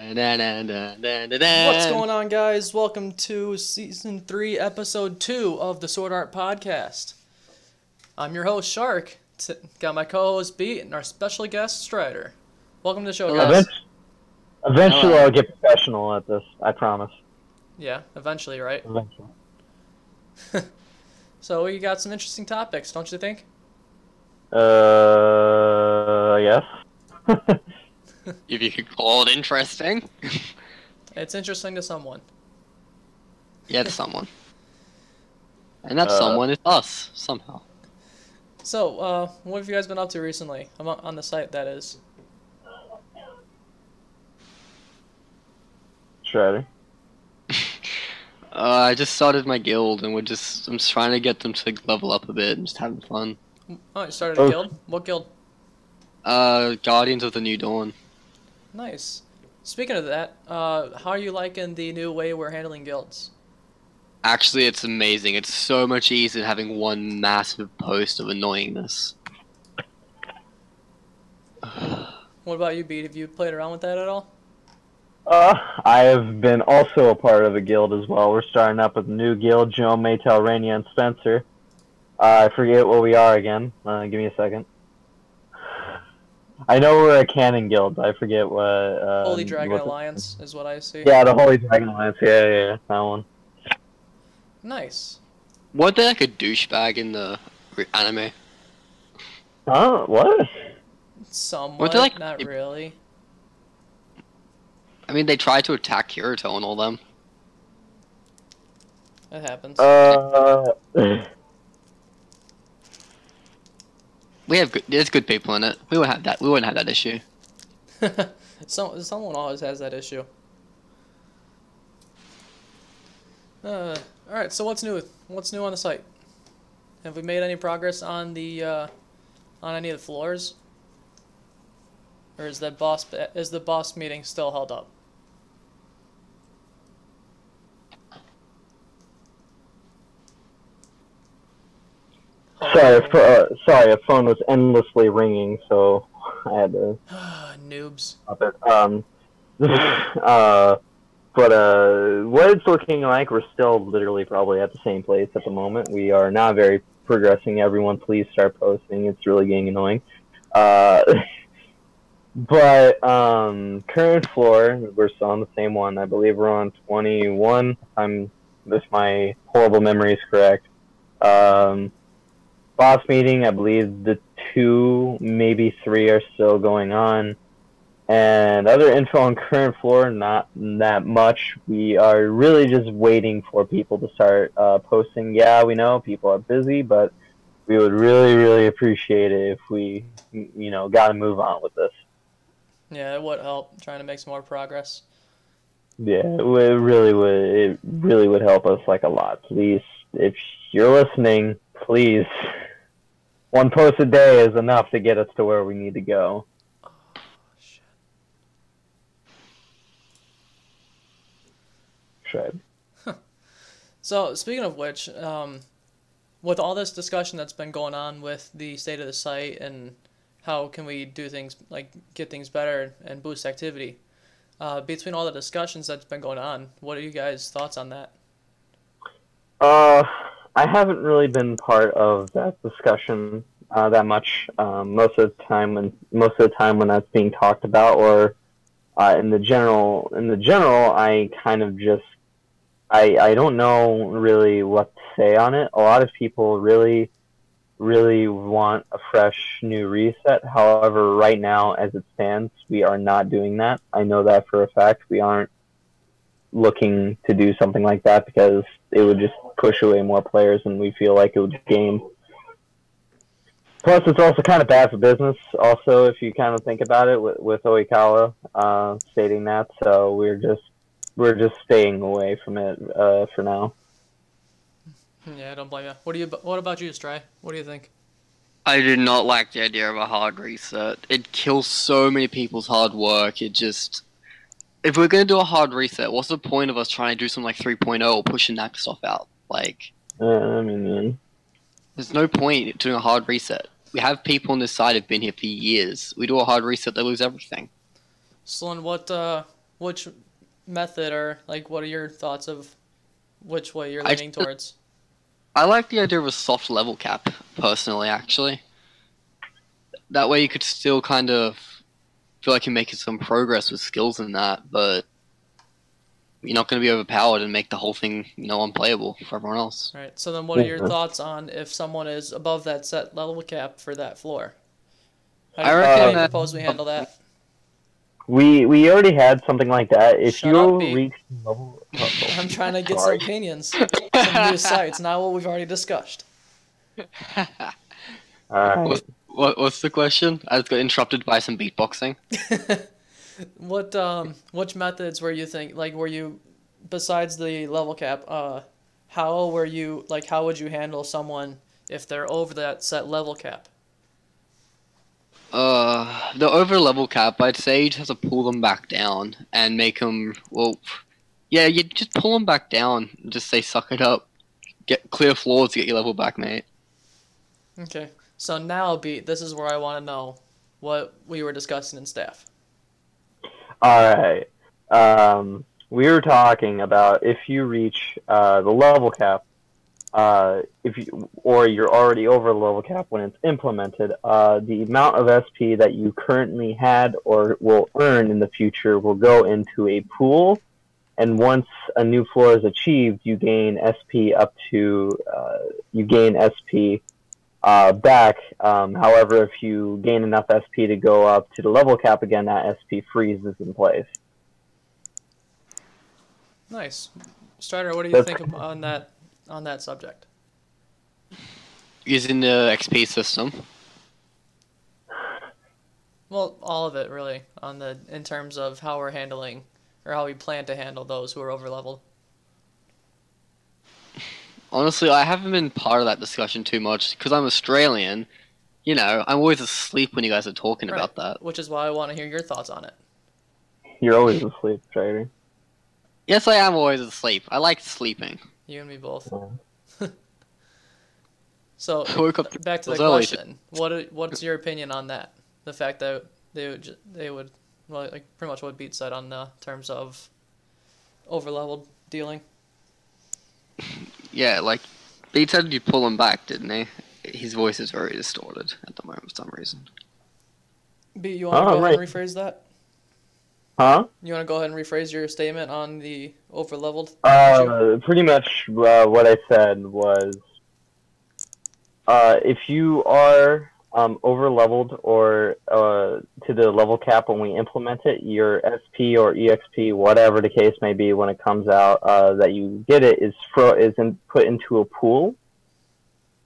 What's going on, guys? Welcome to Season 3, Episode 2 of the Sword Art Podcast. I'm your host, Shark. Got my co-host, Beat, and our special guest, Stryder. Welcome to the show, guys. Eventually I'll get professional at this, I promise. Yeah, eventually, right? Eventually. So we got some interesting topics, don't you think? Yes. If you could call it interesting. It's interesting to someone. Yeah, to someone. And that someone is us, somehow. So, what have you guys been up to recently? I'm on the site, that is. Stryder. I just started my guild, and I'm just trying to get them to level up a bit and just having fun. Oh, you started a guild? What guild? Guardians of the New Dawn. Nice. Speaking of that, how are you liking the new way we're handling guilds? Actually, it's amazing. It's so much easier than having one massive post of annoyingness. What about you, Beat? Have you played around with that at all? I have been also a part of a guild as well. We're starting up with a new guild, Joe, Maytel, Rainier, and Spencer. I forget what we are again. Give me a second. I know we're a canon guild. I forget what. Holy Dragon Alliance is what I see. Yeah, the Holy Dragon Alliance. Yeah, that one. Nice. Weren't they like a douchebag in the anime? Huh? What? Somewhat, they like, not really. I mean, they tried to attack Kirito and all them. That happens. There's good people in it. We wouldn't have that. We wouldn't have that issue. Someone always has that issue. All right. So what's new? What's new on the site? Have we made any progress on the on any of the floors, or is the boss meeting still held up? Sorry, a phone was endlessly ringing, so I had to. Noobs. Stop it. But what it's looking like, we're still literally probably at the same place at the moment. We are not very progressing. Everyone, please start posting. It's really getting annoying. But current floor, we're still on the same one. I believe we're on 21. If my horrible memory is correct. Boss meeting, I believe the 2, maybe 3 are still going on. And other info on current floor, not that much. We are really just waiting for people to start posting. Yeah, we know people are busy, but we would really, really appreciate it if we, got to move on with this. Yeah, it would help trying to make some more progress. Yeah, it really would help us like a lot. Please, if you're listening, please. One post a day is enough to get us to where we need to go. Oh, shit. Should. So, speaking of which, with all this discussion that's been going on with the state of the site and how can we do things, like get things better and boost activity, between all the discussions that's been going on, what are you guys' thoughts on that? I haven't really been part of that discussion that much. Most of the time when that's being talked about, or in the general, I kind of just I don't know really what to say on it. A lot of people really want a fresh new reset. However, right now as it stands, we are not doing that. I know that for a fact. We aren't looking to do something like that because it would just push away more players and we feel like it would gain. Plus, it's also kind of bad for business, also, if you kind of think about it, with Oikawa stating that. So we're just staying away from it for now. Yeah, I don't blame you. What about you, Stry? What do you think? I do not like the idea of a hard reset. It kills so many people's hard work. If we're going to do a hard reset, what's the point of us trying to do something like 3.0 or pushing that stuff out? Like, there's no point doing a hard reset. We have people on this side who've been here for years. We do a hard reset, they lose everything. Sloan, what which method, or like what are your thoughts of which way you're I leaning towards? I like the idea of a soft level cap, personally, actually. That way you could still kind of feel like you're making some progress with skills in that, but you're not going to be overpowered and make the whole thing, unplayable for everyone else. Right. So then, what are your thoughts on if someone is above that set level cap for that floor? I How reckon do you that propose we handle that? We already had something like that. If Shut up, you B. reach level, I'm trying to get sorry. some opinions, some new sites, not what we've already discussed. Alright. What's the question? I just got interrupted by some beatboxing. Which methods were you besides the level cap, how would you handle someone if they're over that set level cap? The over level cap, I'd say you just have to pull them back down and make them, yeah, you just pull them back down and just say suck it up. Get clear floors to get your level back, mate. Okay. So now, this is where I want to know what we were discussing in staff. Alright. We were talking about if you reach the level cap, or you're already over the level cap when it's implemented, the amount of SP that you currently had or will earn in the future will go into a pool, and once a new floor is achieved, you gain SP back. However, if you gain enough SP to go up to the level cap again, that SP freezes in place. Nice. Stryder, what do you think on that subject? Using the XP system. Well, all of it really in terms of how we're handling or how we plan to handle those who are over leveled. Honestly, I haven't been part of that discussion too much because I'm Australian. I'm always asleep when you guys are talking about that. Which is why I want to hear your thoughts on it. You're always asleep, Stryder. Yes, I am always asleep. I like sleeping. You and me both. Yeah. So, back to the question. What's your opinion on that? The fact that they would well, like pretty much what Beat said on the terms of over-leveled dealing. Yeah, like Beat said you pull him back, didn't he? His voice is very distorted at the moment for some reason. Beat, you want to go ahead and rephrase that? Huh? You want to go ahead and rephrase your statement on the over-leveled issue? Pretty much what I said was, if you are over-leveled or to the level cap when we implement it, your SP or EXP, whatever the case may be, when it comes out that you get it, is put into a pool.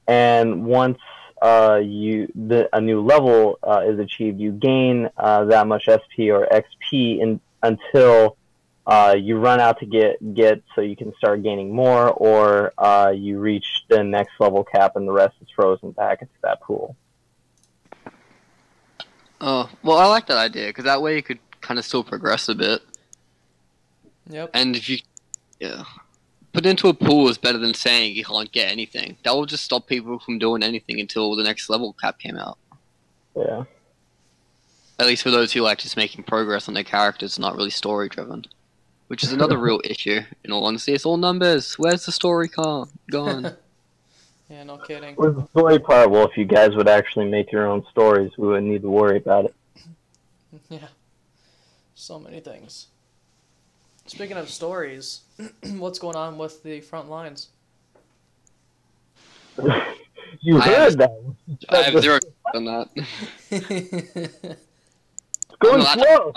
And once a new level is achieved, you gain that much SP or XP until you run out to get so you can start gaining more, or you reach the next level cap and the rest is frozen back into that pool. Oh, well, I like that idea because that way you could kind of still progress a bit. Yep. And if you, put into a pool is better than saying you can't get anything. That will just stop people from doing anything until the next level cap came out. Yeah. At least for those who like just making progress on their characters, not really story driven. Which is another real issue, in all honesty. It's all numbers. Where's the story gone? Yeah, no kidding. With the story part, well, if you guys would actually make your own stories, we wouldn't need to worry about it. Yeah. So many things. Speaking of stories, what's going on with the front lines? You heard that. I have zero on that. It's going slow.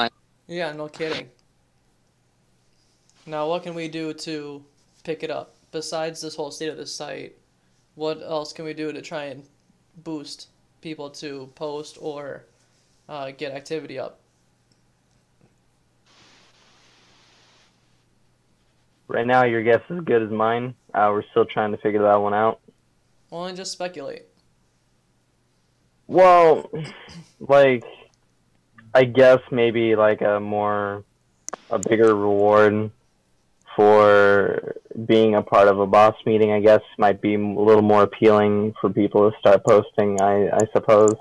Yeah, no kidding. Now, what can we do to pick it up? Besides this whole state of the site, what else can we do to try and boost people to post or get activity up? Right now, your guess is as good as mine. We're still trying to figure that one out. Well, and just speculate. Well, like, I guess maybe like a bigger reward for being a part of a boss meeting, I guess, might be a little more appealing for people to start posting, I suppose.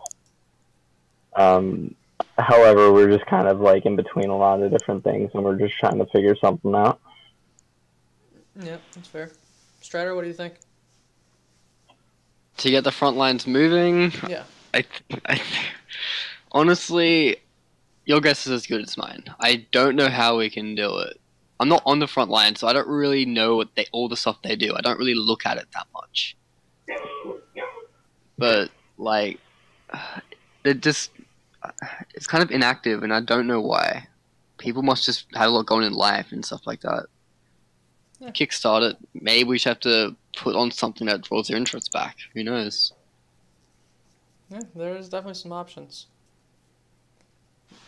However, we're just kind of like in between a lot of different things, and we're just trying to figure something out. Yeah, that's fair. Stryder, what do you think? To get the front lines moving, Yeah. I honestly, your guess is as good as mine. I don't know how we can do it. I'm not on the front line, so I don't really know all the stuff they do. I don't really look at it that much. But like, it just it's kind of inactive, and I don't know why. People must just have a lot going in life and stuff like that. Yeah. Kickstart it. Maybe we should have to put on something that draws their interest back. Who knows? Yeah, there's definitely some options.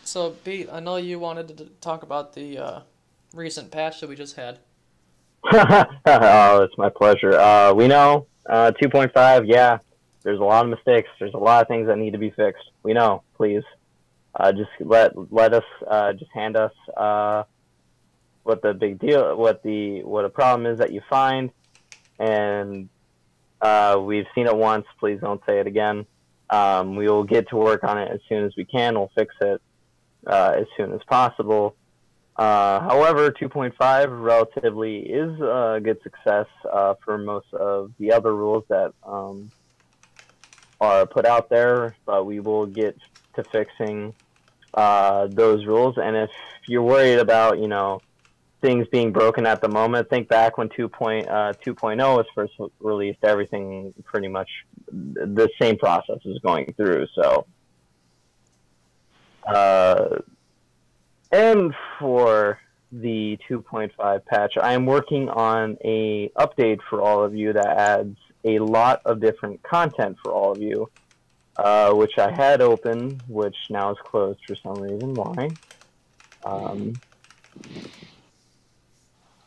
So, Beat, I know you wanted to talk about the recent patch that we just had. Oh, it's my pleasure. We know 2.5. Yeah, there's a lot of mistakes. There's a lot of things that need to be fixed. We know. Please, just let us just hand us what the big deal, what a problem is that you find, and we've seen it once. Please don't say it again. We will get to work on it as soon as we can. We'll fix it as soon as possible. However, 2.5 relatively is a good success for most of the other rules that are put out there, but we will get to fixing those rules. And if you're worried about, things being broken at the moment, think back when 2.0 was first released. Everything pretty much the same process is going through. So, and for the 2.5 patch, I am working on a update for all of you that adds a lot of different content for all of you, which I had open, which now is closed for some reason. Why?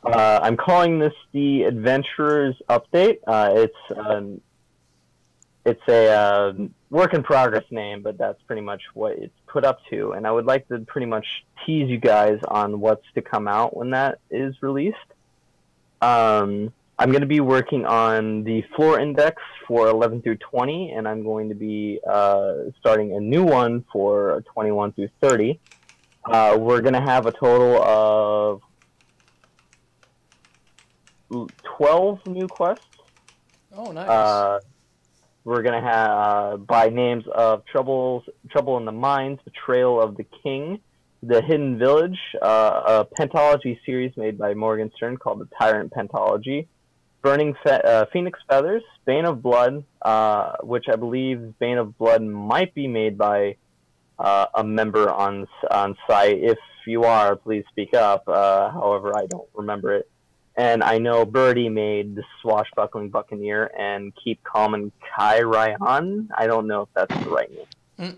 I'm calling this the Adventurers Update. It's a work in progress name, but that's pretty much what it's put up to. And I would like to pretty much tease you guys on what's to come out when that is released. I'm going to be working on the floor index for 11 through 20, and I'm going to be starting a new one for 21 through 30. We're going to have a total of 12 new quests. Oh, nice. We're going to have by names of Trouble in the Mines, Betrayal of the King, The Hidden Village, a pentology series made by Morgan Stern called the Tyrant Pentology, Burning Phoenix Feathers, Bane of Blood, which I believe Bane of Blood might be made by a member on site. If you are, please speak up. However, I don't remember it. And I know Birdie made the Swashbuckling Buccaneer and Keep Calm and Kai Ryan. I don't know if that's the right name.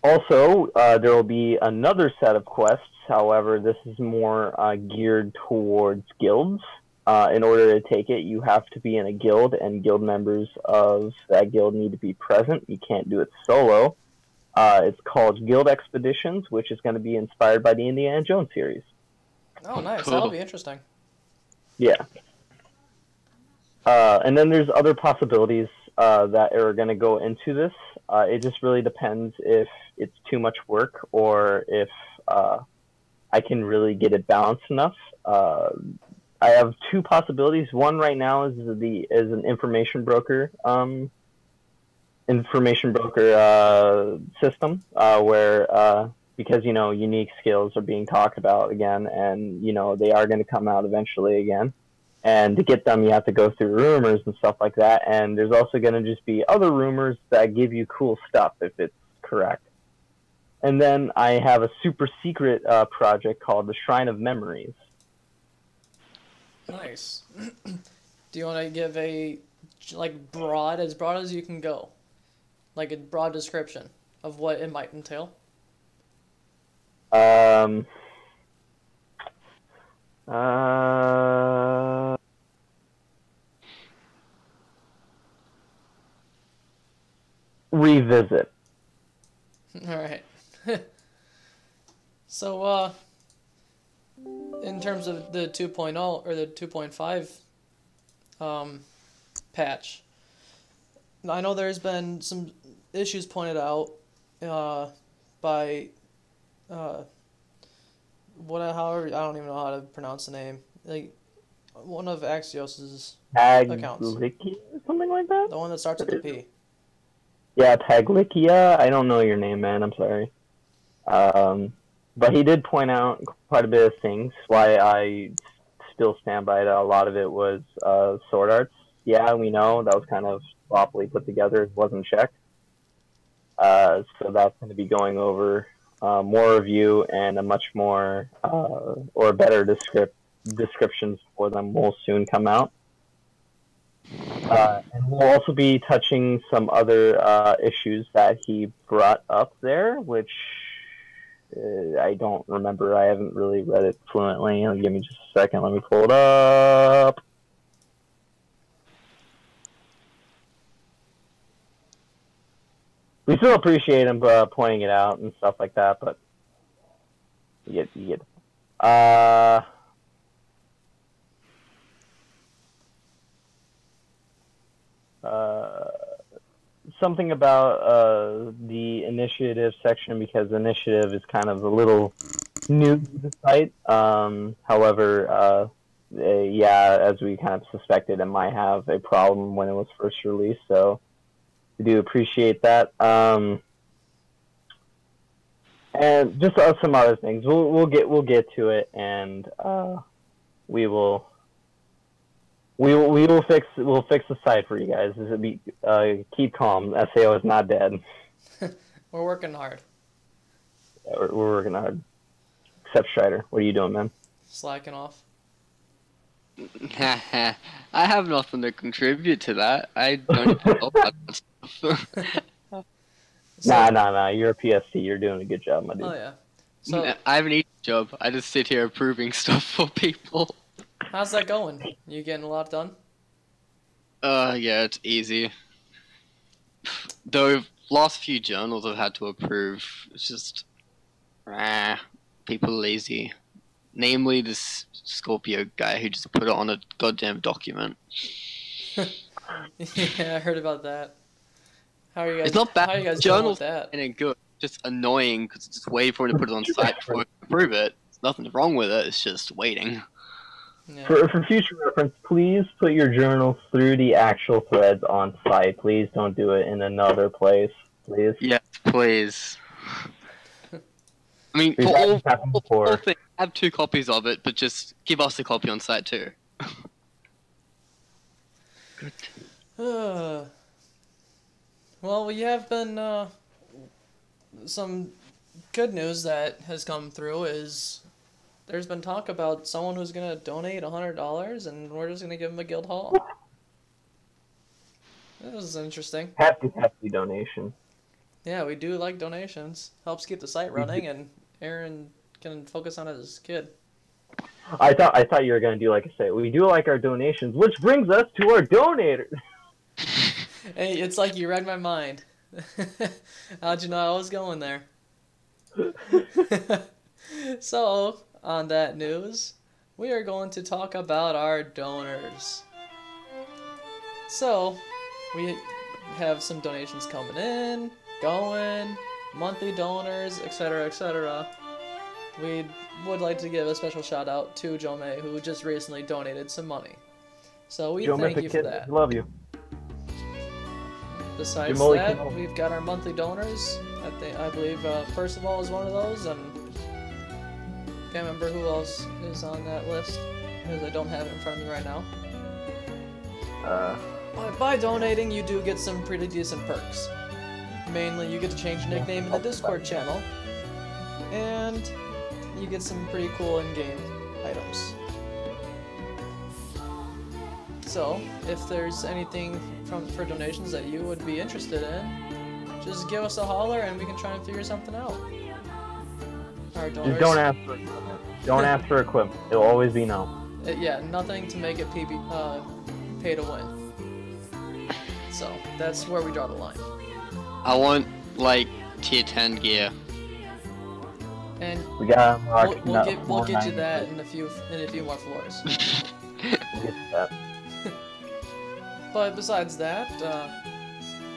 Also, there will be another set of quests. However, this is more geared towards guilds. In order to take it, you have to be in a guild, and guild members of that guild need to be present. You can't do it solo. It's called Guild Expeditions, which is going to be inspired by the Indiana Jones series. Oh, nice. Cool. That'll be interesting. Yeah. And then there's other possibilities that are going to go into this. It just really depends if it's too much work or if I can really get it balanced enough. I have two possibilities. One right now is an information broker system where because unique skills are being talked about again, and they are going to come out eventually again, and to get them you have to go through rumors and stuff like that, and there's also going to just be other rumors that give you cool stuff if it's correct. And then I have a super secret project called the Shrine of Memories. Nice. Do you want to give a broad as you can go, like a broad description of what it might entail? Revisit. All right. So, in terms of the 2.0 or the 2.5 patch, I know there's been some issues pointed out by however, I don't even know how to pronounce the name. Like one of Axios's accounts. Paglicia or something like that? The one that starts with the P. Yeah, Paglicia. I don't know your name, man. I'm sorry. But he did point out quite a bit of things. Why I still stand by it. A lot of it was Sword Arts. Yeah, we know that was kind of sloppily put together. It wasn't checked. So that's going to be going over more review and a much more or better descriptions for them will soon come out. And we'll also be touching some other issues that he brought up there, which I don't remember. I haven't really read it fluently. Give me just a second. Let me pull it up. We still appreciate him pointing it out and stuff like that, but you get. Something about the initiative section, because initiative is kind of a little new to the site. However, yeah, as we kind of suspected, it might have a problem when it was first released. So we do appreciate that. And just some other things. We'll get to it, and we'll fix the site for you guys. Keep calm. SAO is not dead. We're working hard. Yeah, we're working hard. Except Stryder. What are you doing, man? Slacking off. I have nothing to contribute to that. I don't even know about that stuff. Nah. You're a PST. You're doing a good job, my dude. Oh, yeah. So I have an easy job. I just sit here approving stuff for people. How's that going? You getting a lot done? Yeah, it's easy. Though last few journals I've had to approve, it's just people are lazy. Namely this Scorpio guy who just put it on a goddamn document. Yeah, I heard about that. How are you guys? It's not bad. How are you guys Journals doing with that? ain't good. Just annoying because it's just waiting for him to put it on site before we approve it. There's nothing wrong with it. It's just waiting. Yeah. For future reference, please put your journals through the actual threads on site. Please don't do it in another place, please. Yes, please. I mean, for all things, have 2 copies of it, but just give us a copy on site too. Good. Well, we have been some good news that has come through is there's been talk about someone who's gonna donate $100, and we're just gonna give him a guild hall. This is interesting. Hefty donation. Yeah, we do like donations. Helps keep the site running, and Aaron can focus on his kid. I thought you were gonna do like I say. We do like our donations, which brings us to our donators. Hey, it's like you read my mind. How'd you know I was going there? So, on that news, we are going to talk about our donors. So, we have some donations coming in, going, monthly donors, etc., etc. We would like to give a special shout out to Joe May, who just recently donated some money. So we thank you for that. Love you. Besides that, we've got our monthly donors. I believe Percival is one of those, and can't remember who else is on that list because I don't have it in front of me right now. By donating, you do get some pretty decent perks. Mainly, you get to change your nickname in the Discord channel, and you get some pretty cool in-game items. So, if there's anything for donations that you would be interested in, just give us a holler and we can try and figure something out. Our donors, just don't ask for equipment. Don't ask for equipment. It'll always be no. Yeah, nothing to make it pay to win. So, that's where we draw the line. I want, like, tier 10 gear. And we got we'll get you that in a few more floors. We'll get that. But besides that,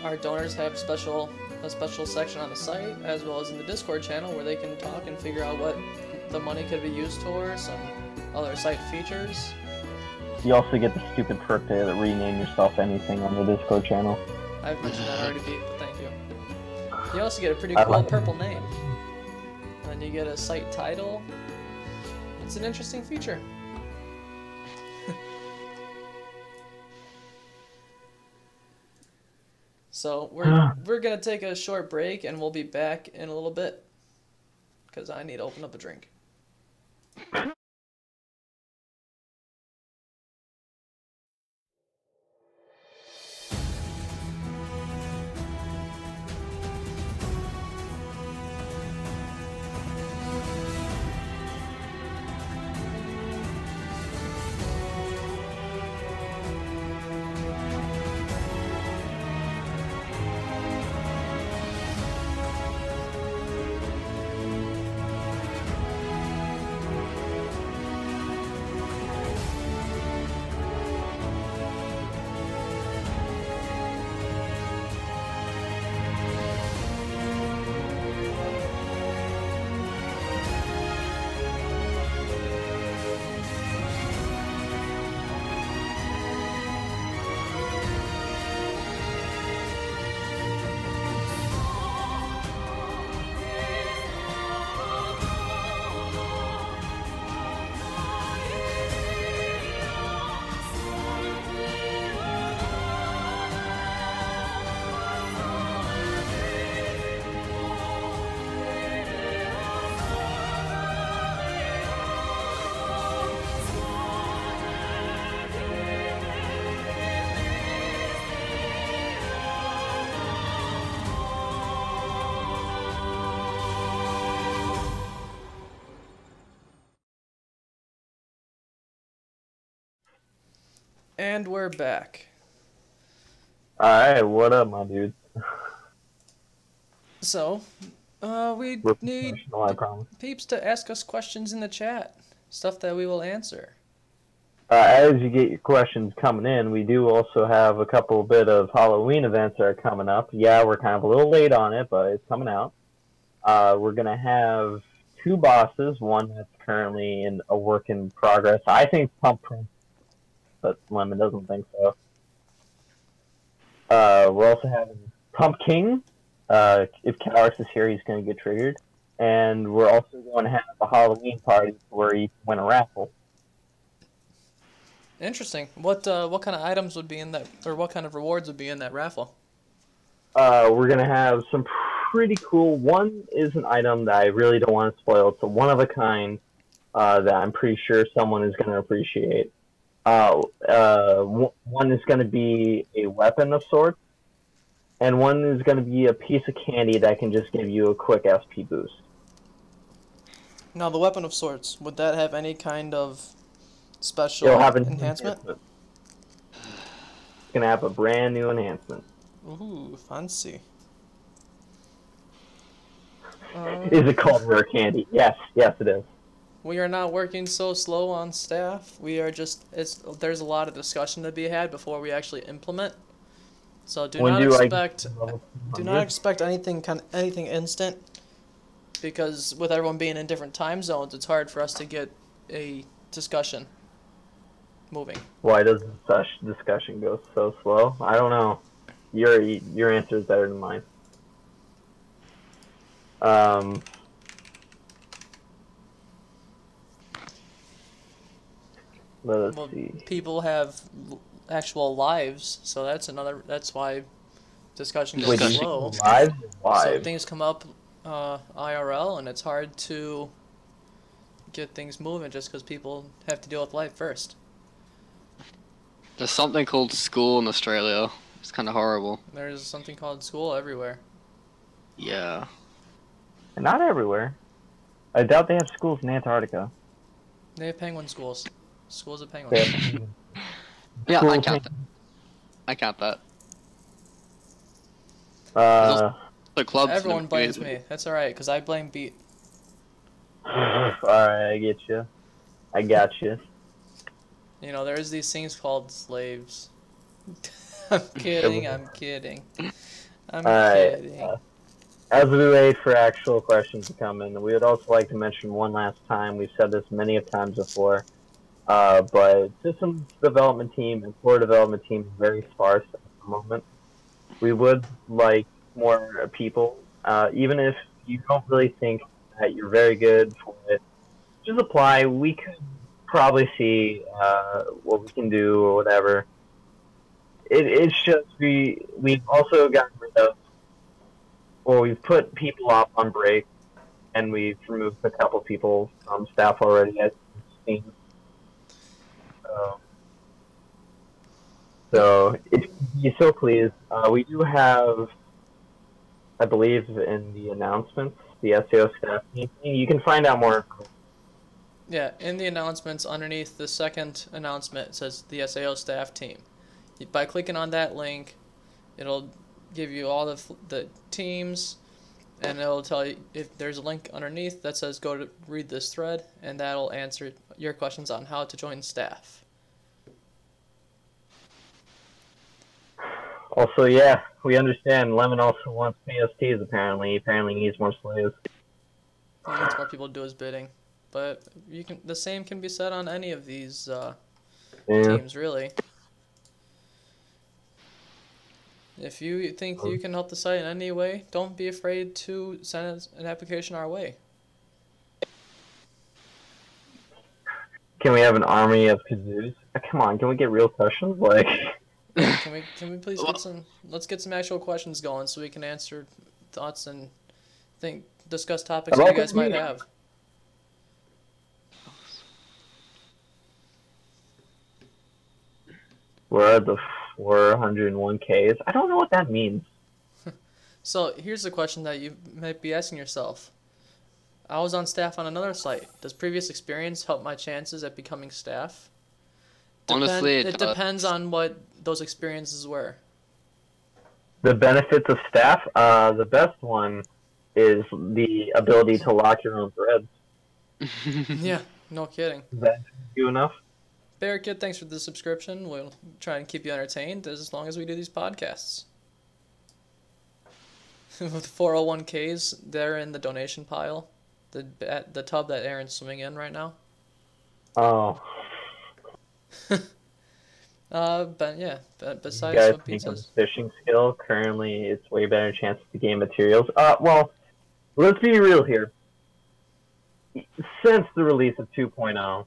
our donors have special a special section on the site, as well as in the Discord channel, where they can talk and figure out what the money could be used towards, some other site features. You also get the stupid perk to rename yourself anything on the Discord channel. I've mentioned that already, Pete, but thank you. You also get a pretty cool purple name. And then you get a site title. It's an interesting feature. So we're gonna take a short break, and we'll be back in a little bit, because I need to open up a drink. And we're back. Alright, what up, my dude? So, we We're need professional, I promise. peeps to ask us questions in the chat. Stuff that we will answer. As you get your questions coming in, we do also have a couple bit of Halloween events that are coming up. Yeah, we're kind of a little late on it, but it's coming out. We're going to have 2 bosses, one that's currently in a work in progress. I think Pump Prince, but Lemon doesn't think so. We're also having Pump King. If Caloris is here, he's going to get triggered. And we're also going to have a Halloween party where you can win a raffle. Interesting. What kind of items would be in that, or what kind of rewards would be in that raffle? We're going to have some pretty cool... One is an item that I really don't want to spoil. It's a one-of-a-kind that I'm pretty sure someone is going to appreciate. One is going to be a weapon of sorts, and one is going to be a piece of candy that can just give you a quick SP boost. Now, the weapon of sorts, would that have any kind of special It'll have an enhancement? It's going to have a brand new enhancement. Ooh, fancy. Is it called rare candy? Yes, it is. We are not working so slow on staff. We are just, there's a lot of discussion to be had before we actually implement. So do not expect anything instant, because with everyone being in different time zones, it's hard for us to get a discussion moving. Why does such discussion go so slow? I don't know. Your answer is better than mine. Let's see. People have actual lives, so that's why discussion goes slow. Live? So things come up IRL, and it's hard to get things moving just because people have to deal with life first. There's something called school in Australia. It's kind of horrible. There's something called school everywhere. Yeah. Not everywhere. I doubt they have schools in Antarctica. They have penguin schools. Schools of penguins. Yeah, I count that. I count that. The clubs. Everyone blames me. That's alright, because I blame Beat. Alright, I get you. I got you. You know, there's these things called slaves. I'm kidding, I'm kidding. I'm kidding. As we wait for actual questions to come in, we would also like to mention one last time, we've said this many of times before, but systems development team and core development team is very sparse at the moment. We would like more people, even if you don't really think that you're very good for it, just apply. We could probably see what we can do or whatever. It's just we've also gotten rid of, or we've put people off on break, and we've removed a couple people from staff already, as you've seen. So if you so please, we do have, I believe, in the announcements, the SAO staff meeting. You can find out more. Yeah, in the announcements, underneath the second announcement, it says the SAO staff team. By clicking on that link, it'll give you all the teams, and it'll tell you if there's a link underneath that says go to read this thread, and that'll answer your questions on how to join staff. Also, yeah, we understand Lemon also wants PSTs apparently. He apparently needs more slaves. He needs more people to do his bidding. But the same can be said on any of these teams, really. If you think you can help the site in any way, don't be afraid to send an application our way. Can we have an army of kazoos? Come on, can we get real questions? Like, can we please let's get some actual questions going so we can answer thoughts and discuss topics that you guys might have. We're at the 401Ks. I don't know what that means. So here's a question that you might be asking yourself. I was on staff on another site. Does previous experience help my chances at becoming staff? Honestly, it depends on what those experiences were. The benefits of staff, the best one is the ability to lock your own threads. Yeah, no kidding. Is that you enough? Bear Kid, thanks for the subscription. We'll try and keep you entertained as long as we do these podcasts. With 401Ks, they're in the donation pile. The tub that Aaron's swimming in right now. Oh. But yeah, besides you guys what Pete says. Fishing skill, currently it's way better chances to gain materials. Well, let's be real here. Since the release of 2.0,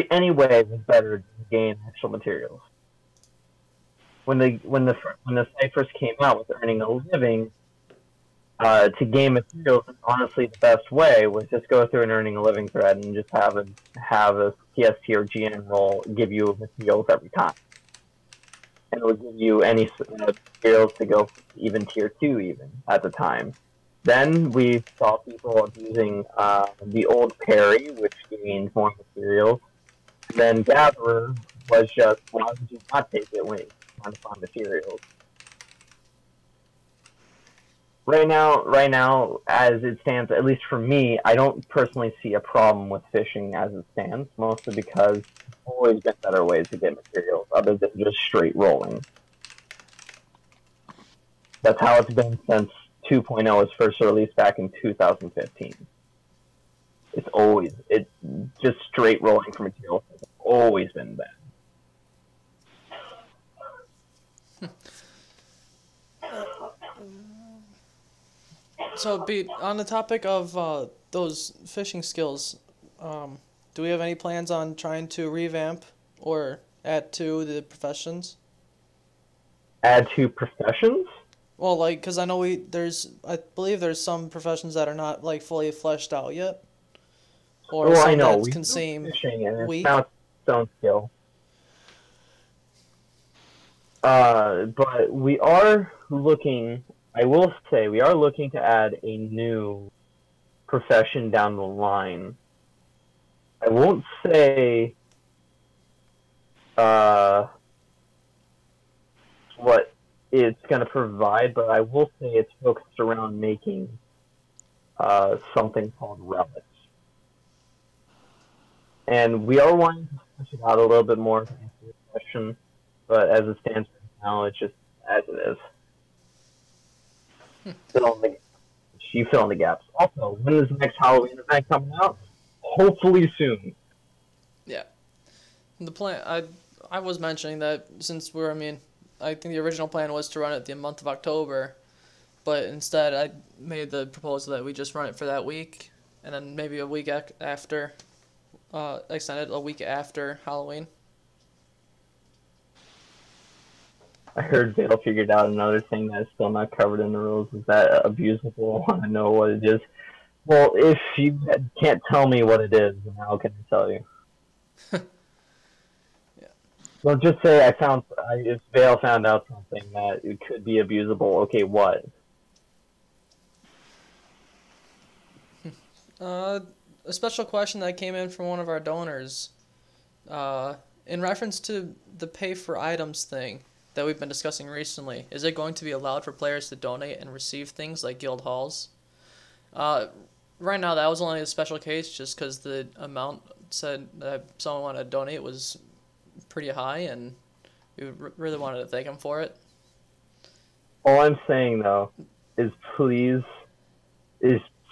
any way was better to gain actual materials. When the site first came out with earning a living, to gain materials, honestly, the best way was just go through an earning a living thread and just have a TST or GN role give you materials every time, and it would give you any materials to go even tier 2 even at the time. Then we saw people abusing the old parry, which gained more materials. Then Gatherer was just, why would you not take it when you're trying to find materials? Right now, as it stands, at least for me, I don't personally see a problem with fishing as it stands, mostly because there's always been better ways to get materials other than just straight rolling. That's how it's been since 2.0 was first released back in 2015. It's just straight rolling for materials has always been bad. So, Pete, on the topic of those fishing skills, do we have any plans on trying to revamp or add to the professions? Add to professions? Well, like, because I know I believe there's some professions that are not, like, fully fleshed out yet. Or well, some I know. that can seem fishing, and weak. It's not its own skill. But we are looking, I will say, we are looking to add a new profession down the line. I won't say what it's going to provide, but I will say it's focused around making something called relics. And we are wanting to push it out a little bit more to answer your question, but as it stands right now, it's just as it is. fill in the, you fill in the gaps. Also, when is the next Halloween event coming out? Hopefully soon. Yeah. The plan, I was mentioning that since I mean, I think the original plan was to run it the month of October, but instead I made the proposal that we just run it for that week, and then maybe a week after, extend it a week after Halloween. I heard Dale figured out another thing that's still not covered in the rules is that abusable. I want to know what it is. Well, if you can't tell me what it is, then how can I tell you? Yeah. Well, just say if Vale found out something that it could be abusable. Okay, what? A special question that came in from one of our donors, in reference to the pay for items thing that we've been discussing recently. Is it going to be allowed for players to donate and receive things like guild halls? Right now, that was only a special case just because the amount said that someone wanted to donate was pretty high, and we really wanted to thank them for it. All I'm saying though is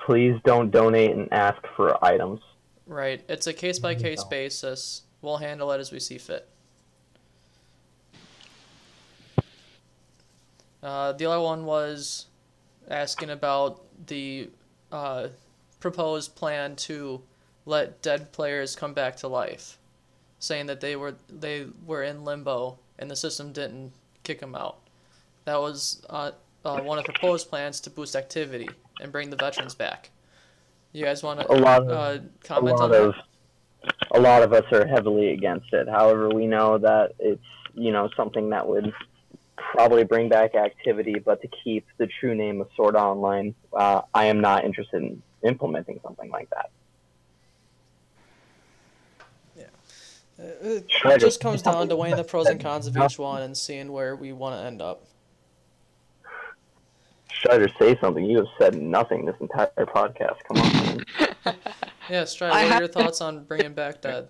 please don't donate and ask for items. Right. It's a case by case basis. We'll handle it as we see fit. The other one was asking about the proposed plan to let dead players come back to life, saying that they were in limbo and the system didn't kick them out. That was one of the proposed plans to boost activity and bring the veterans back. You guys want to comment on that? A lot of us are heavily against it. However, we know that it's something that would probably bring back activity, but to keep the true name of Sword Online, I am not interested in implementing something like that. Yeah. It just comes down to weighing the pros and cons of each one and seeing where we want to end up. Stryder, say something. You have said nothing this entire podcast. Come on, man. Yeah, Stryder, what are your thoughts on bringing back dead?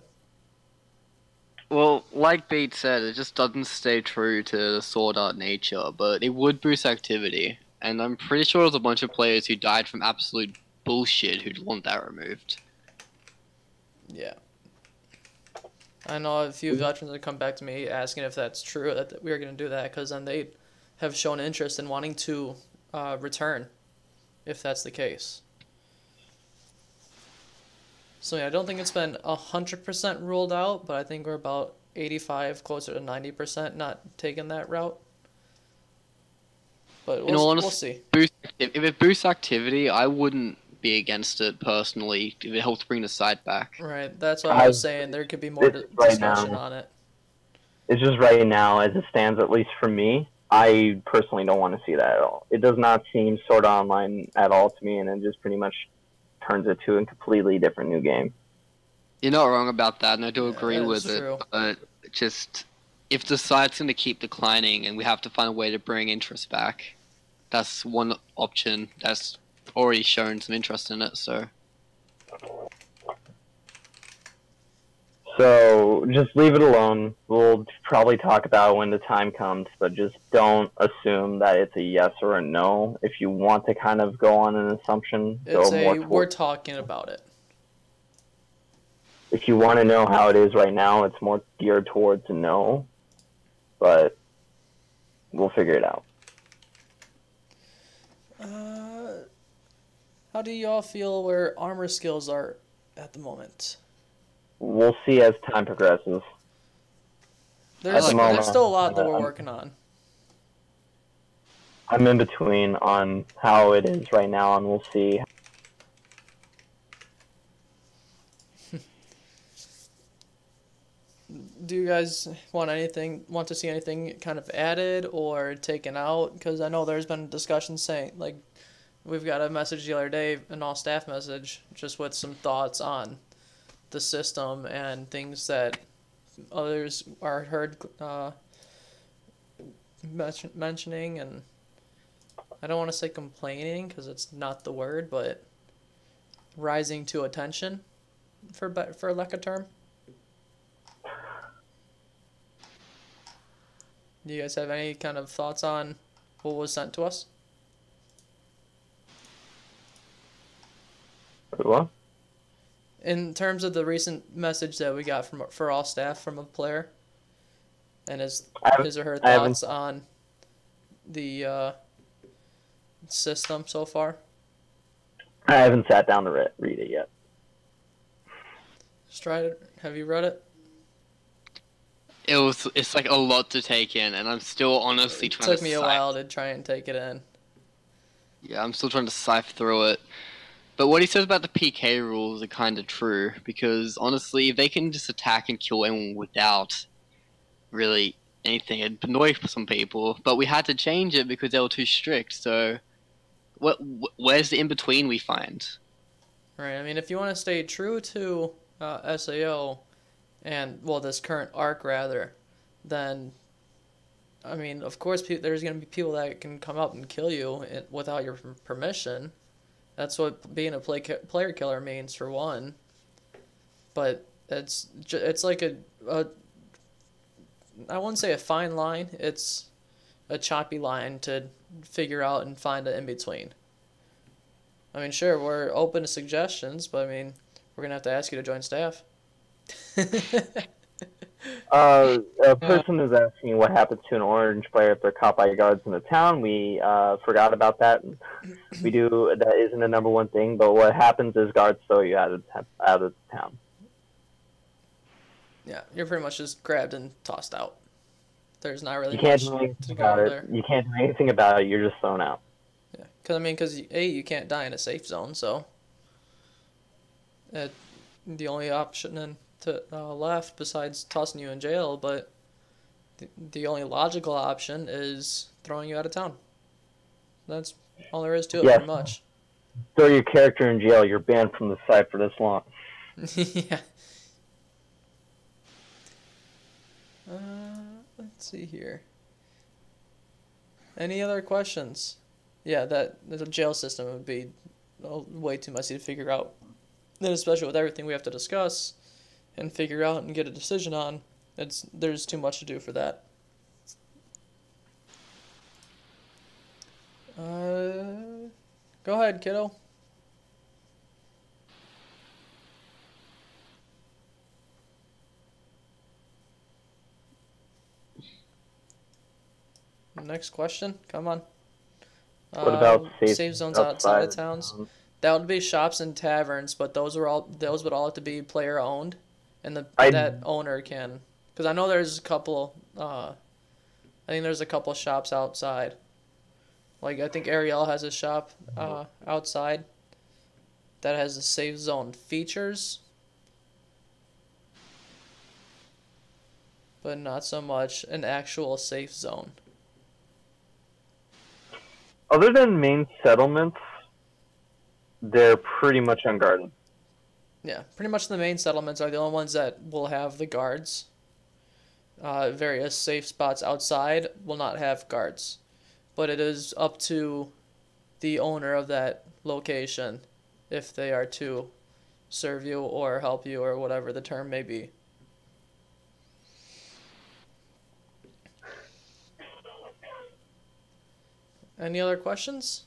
Well, like Beat said, it just doesn't stay true to the sword art nature, but it would boost activity. And I'm pretty sure there's a bunch of players who died from absolute bullshit who'd want that removed. Yeah. I know a few veterans have come back to me asking if that's true, that we are going to do that, because then they have shown interest in wanting to return, if that's the case. So yeah, I don't think it's been 100% ruled out, but I think we're about 85, closer to 90% not taking that route. But we'll see. If it boosts activity, I wouldn't be against it personally if it helps bring the site back. Right, that's what I was saying. There could be more discussion on it. It's just right now, as it stands, at least for me, I personally don't want to see that at all. It does not seem Sword Online at all to me, and it just pretty much turns it to a completely different new game. You're not wrong about that, and I do agree with true. it. But just if the site's going to keep declining and we have to find a way to bring interest back, that's one option that's already shown some interest in it. So just leave it alone. We'll probably talk about it when the time comes, but just don't assume that it's a yes or a no. If you want to kind of go on an assumption, we're talking about it. If you want to know how it is right now, it's more geared towards a no, but we'll figure it out. How do y'all feel where armor skills are at the moment? We'll see as time progresses. There's still a lot that we're working on. I'm in between on how it is right now, and we'll see. Do you guys want to see anything kind of added or taken out? Because I know there's been discussions saying, like, we've got a message the other day, an all-staff message, just with some thoughts on the system and things that others are heard mentioning, and I don't want to say complaining because it's not the word, but rising to attention, for lack of a term. Do you guys have any kind of thoughts on what was sent to us? in terms of the recent message that we got for all staff from a player, and his or her I haven't thoughts on the system so far. I haven't sat down to read it yet. Stryder, have you read it? It's like a lot to take in, and I'm still honestly trying to. It took me a while to try and take it in. Yeah, I'm still trying to cipher through it. But what he says about the PK rules are kind of true, because honestly, if they can just attack and kill anyone without really anything, it'd annoy some people. But we had to change it because they were too strict. So, where's the in between we find? Right. I mean, if you want to stay true to SAO, and well, this current arc rather, then I mean, of course, there's going to be people that can come up and kill you without your permission. That's what being a player killer means, for one. But it's like I wouldn't say a fine line. It's a choppy line to figure out and find an in between. I mean, sure, we're open to suggestions, but I mean, we're gonna have to ask you to join staff. A person is asking what happens to an orange player if they're caught by guards in the town. We forgot about that. We do. That isn't the number one thing, but what happens is guards throw you out of town. Yeah, you're pretty much just grabbed and tossed out. There's not really You can't much do anything to about go it. there. You can't do anything about it. You're just thrown out. Yeah, because you can't die in a safe zone, so the only option left besides tossing you in jail, but the only logical option is throwing you out of town. That's all there is to it, pretty much. Throw your character in jail. You're banned from the site for this long. Yeah. Let's see here. Any other questions? Yeah, the jail system would be way too messy to figure out. And especially with everything we have to discuss and figure out and get a decision on, there's too much to do for that. Go ahead, kiddo. Next question. Come on. What about safe zones outside of towns? That would be shops and taverns, but those would all have to be player owned, and that owner can. Because I know there's a couple. I think there's a couple shops outside. Like I think Ariel has a shop outside that has the safe zone features, but not so much an actual safe zone. Other than main settlements, they're pretty much unguarded. Yeah, pretty much the main settlements are the only ones that will have the guards. Various safe spots outside will not have guards. But it is up to the owner of that location if they are to serve you or help you or whatever the term may be. Any other questions?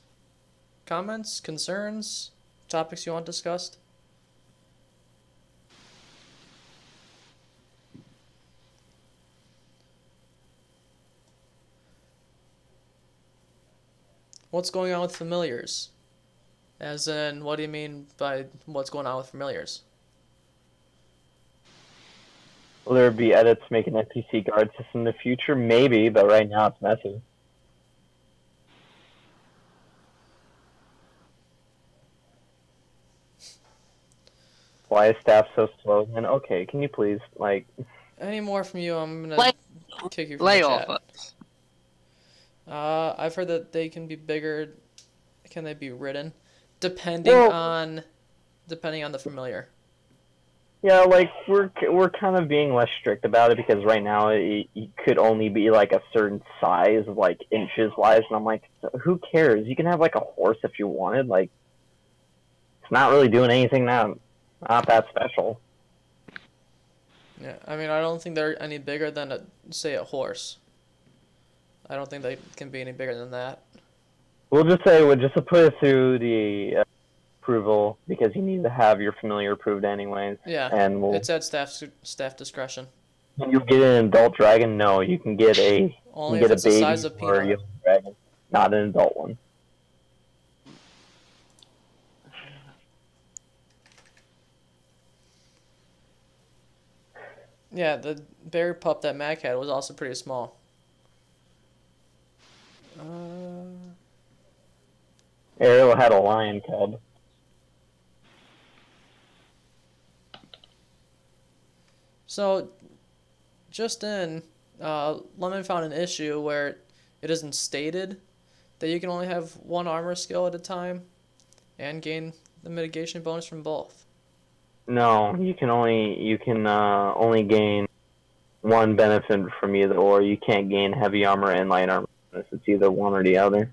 Comments? Concerns? Topics you want discussed? What's going on with familiars? As in, what do you mean by what's going on with familiars? Will there be edits to make an NPC guard system in the future? Maybe, but right now it's messy. Why is staff so slow? And okay, can you please, like... Any more from you, I'm gonna kick you from the chat. I've heard that they can be bigger. Can they be ridden? Depending on the familiar. Yeah, like, we're kind of being less strict about it because right now it could only be, like, a certain size, like, inches-wise, and I'm like, who cares? You can have, like, a horse if you wanted, like, it's not really doing anything now. Not that special. Yeah, I mean, I don't think they're any bigger than, say, a horse. I don't think they can be any bigger than that. We'll just say, just to put it through the approval because you need to have your familiar approved anyways. Yeah, and it's at staff discretion. Can you get an adult dragon? No, you can get Only if a it's the size baby of or a peanut. young dragon, not an adult one. Yeah, the bear pup that Mac had was also pretty small. Ariel had a lion cub. So, just in, Lemon found an issue where it isn't stated that you can only have one armor skill at a time and gain the mitigation bonus from both. No, you can only gain one benefit from either, or you can't gain heavy armor and light armor. It's either one or the other.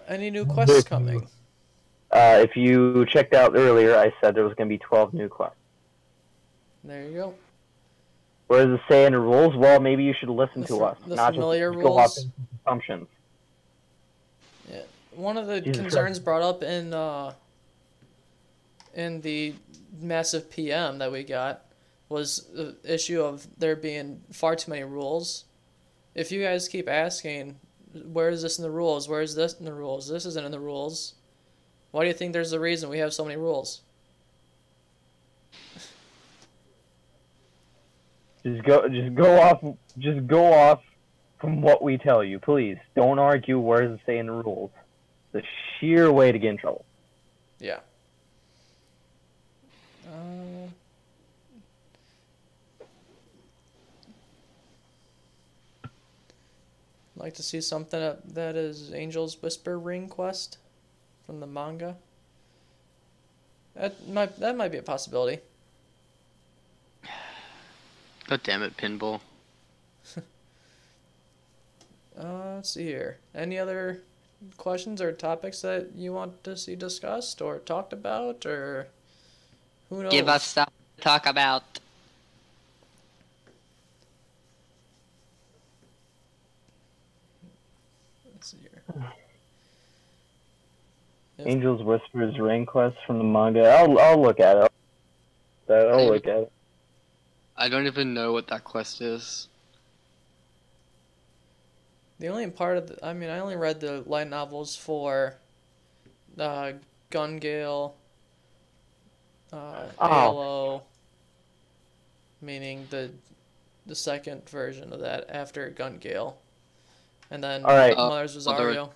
Any new quests coming? If you checked out earlier, I said there was going to be 12 new quests. There you go. Where does it say in the rules? Well, maybe you should listen to us, the not familiar just go off rules. assumptions. Yeah, one of the Jesus concerns Christ. brought up in the massive PM that we got was the issue of there being far too many rules. If you guys keep asking, where is this in the rules? Where is this in the rules? This isn't in the rules. Why do you think there's a reason we have so many rules? Just go off from what we tell you, please. Don't argue where does it say in the rules. It's the sheer way to get in trouble. Yeah. Like to see something that is Angel's Whisper Ring quest from the manga. That might be a possibility. God damn it, pinball. Let's see here. Any other questions or topics that you want to see discussed or talked about, or who knows? Give us stuff to talk about. Let's see here. Angel's Whispers Ring quest from the manga. I'll look at it. I'll look at it. I don't even know what that quest is. The only part of I only read the light novels for Gun Gale, ALO, meaning the second version of that after Gun Gale, and then Mother's Rosario.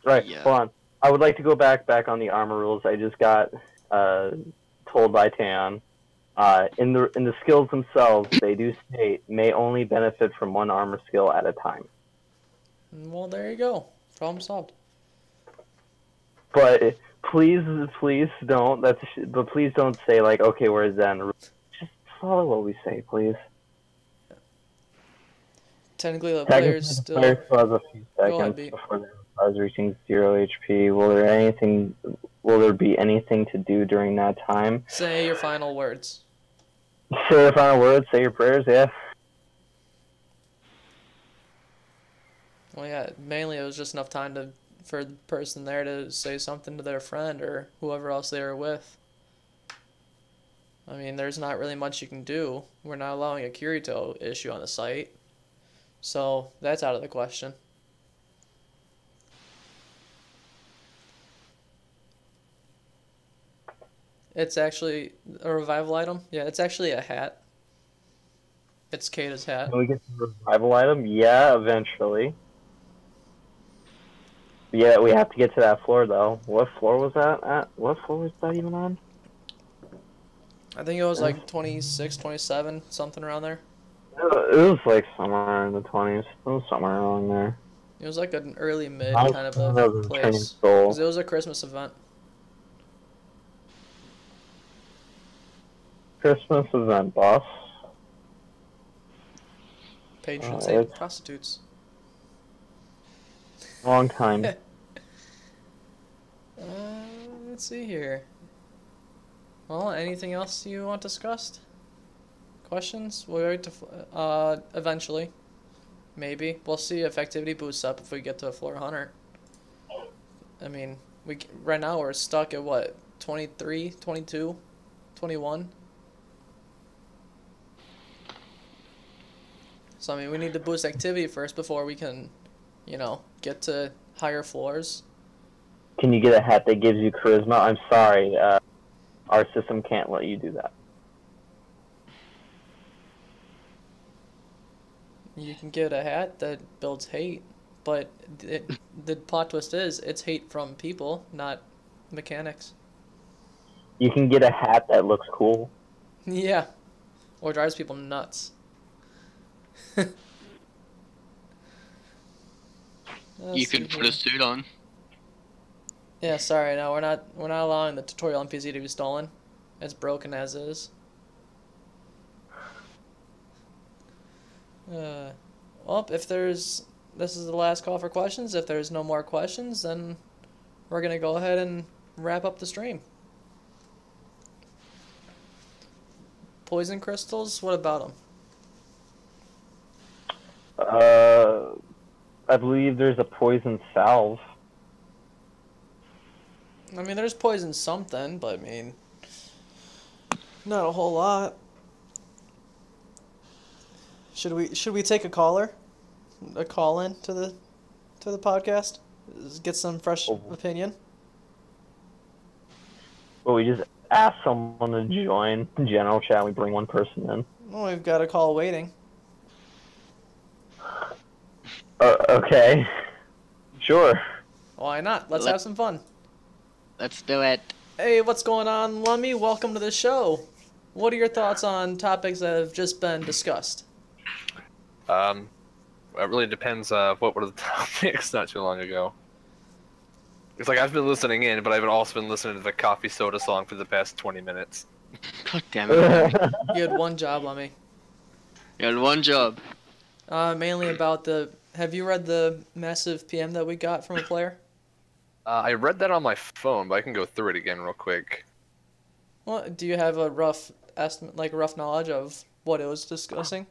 Right, Yeah. hold on. I would like to go back on the armor rules. I just got told by Tan. In the skills themselves, they do state may only benefit from one armor skill at a time. Well, there you go. Problem solved. But please don't. But please don't say like, okay, where's that in the rules? Just follow what we say, please. Technically, the players still. The player still has a few Go ahead, seconds Beat. before their stars reaching 0 HP. Will there be anything to do during that time? Say your final words. Say your final words. Say your prayers. Yeah. Well, yeah. Mainly, it was just enough time for the person there to say something to their friend or whoever else they were with. I mean, there's not really much you can do. We're not allowing a Kirito issue on the site, so that's out of the question. It's actually a revival item. Yeah, it's actually a hat. It's Kata's hat. Can we get the revival item? Yeah, eventually. Yeah, we have to get to that floor though. What floor was that at? What floor was that even on? I think it was like 26, 27, something around there. It was like somewhere in the 20s. It was somewhere along there. It was like an early mid I was kind of thinking a of the Training place. Soul. Because it was a Christmas event. Christmas event, boss. Patron saint prostitutes. Long time. Let's see here. Well, anything else you want discussed? Questions? We'll wait to eventually. Maybe. We'll see if activity boosts up if we get to a floor 100. I mean, right now we're stuck at what, 23, 22, 21. So I mean, we need to boost activity first before we can, get to higher floors. Can you get a hat that gives you charisma? I'm sorry, our system can't let you do that. You can get a hat that builds hate, but the plot twist is it's hate from people, not mechanics. You can get a hat that looks cool. Yeah, or drives people nuts. You can put a suit on. Yeah, sorry, no, we're not allowing the tutorial NPC to be stolen. It's broken as is. Well, if this is the last call for questions. If there's no more questions, then we're gonna go ahead and wrap up the stream. Poison crystals, what about them? I believe there's a poison salve. I mean, there's poison something, but I mean, not a whole lot. Should we take a call in to the podcast, get some fresh opinion? Well, we just ask someone to join general chat. We bring one person in. Well, we've got a call waiting. Okay. Sure. Why not? Let's have some fun. Let's do it. Hey, what's going on, Lummy? Welcome to the show. What are your thoughts on topics that have just been discussed? It really depends. What were the topics not too long ago? It's like I've been listening in, but I've also been listening to the Coffee Soda song for the past 20 minutes. God damn it. You had one job, Lummy. You had one job. Mainly about have you read the massive PM that we got from a player? I read that on my phone, but I can go through it again real quick. Well, do you have a rough estimate, like rough knowledge of what it was discussing?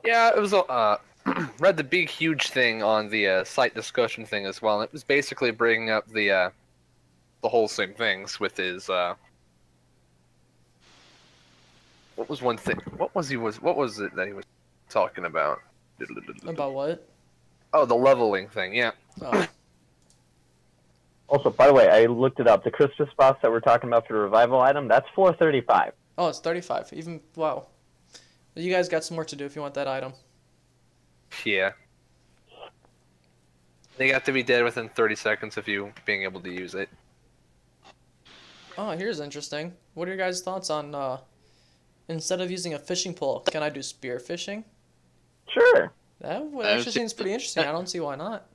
Yeah, it was read the big huge thing on the site discussion thing as well. And it was basically bringing up the wholesome things with his what was one thing? What was it that he was talking about? About what? Oh, the leveling thing. Yeah. Oh. Also, by the way, I looked it up. The Christmas box that we're talking about for the revival item, that's 435. Oh, it's 35. Even wow. You guys got some work to do if you want that item. Yeah. They got to be dead within 30 seconds of you being able to use it. Oh, here's interesting. What are your guys' thoughts on instead of using a fishing pole, can I do spear fishing? Sure. That actually seems pretty interesting. I don't see why not.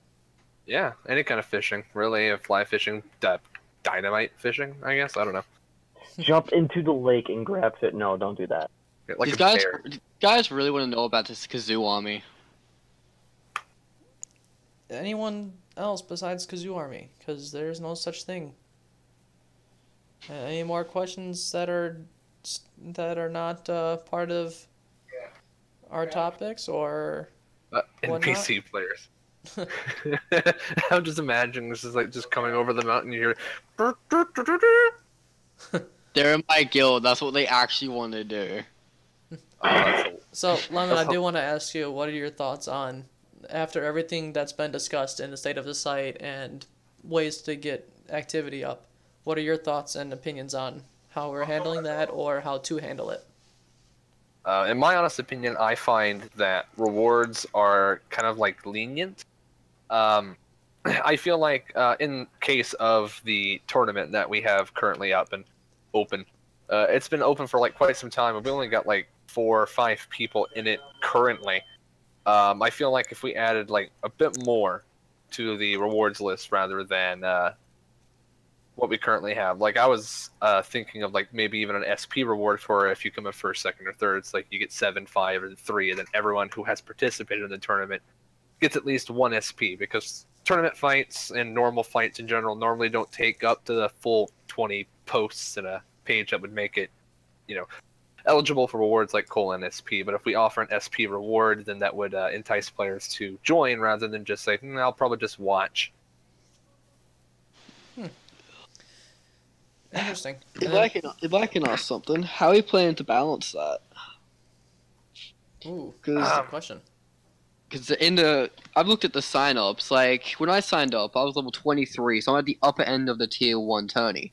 Yeah, any kind of fishing. Really, fly fishing, dynamite fishing, I guess. I don't know. Jump into the lake and grab it. No, don't do that. Like These a guys, bear. guys really want to know about this kazoo army. Anyone else besides Kazoo Army? Because there's no such thing. Any more questions that are not part of our topics or NPC players. I'm just imagining this is like just coming over the mountain. You hear. They're in my guild. That's what they actually want to do. So, Lemon, I do want to ask you, what are your thoughts on, after everything that's been discussed in the state of the site and ways to get activity up, what are your thoughts and opinions on how we're handling that or how to handle it? In my honest opinion, I find that rewards are kind of like lenient. I feel like in case of the tournament that we have currently up and open, it's been open for like quite some time, and we only got like 4 or 5 people in it currently. I feel like if we added like a bit more to the rewards list rather than what we currently have, like I was thinking of like maybe even an SP reward for if you come in first, second, or third. It's like you get 7, 5, or 3, and then everyone who has participated in the tournament gets at least 1 SP, because tournament fights and normal fights in general normally don't take up to the full 20 posts in a page that would make it, eligible for rewards like coal and SP. But if we offer an SP reward, then that would entice players to join rather than just say, I'll probably just watch. Interesting. If I can ask something, how are you planning to balance that? Ooh, Because good question. I've looked at the sign-ups. Like when I signed up, I was level 23, so I'm at the upper end of the tier 1 tourney.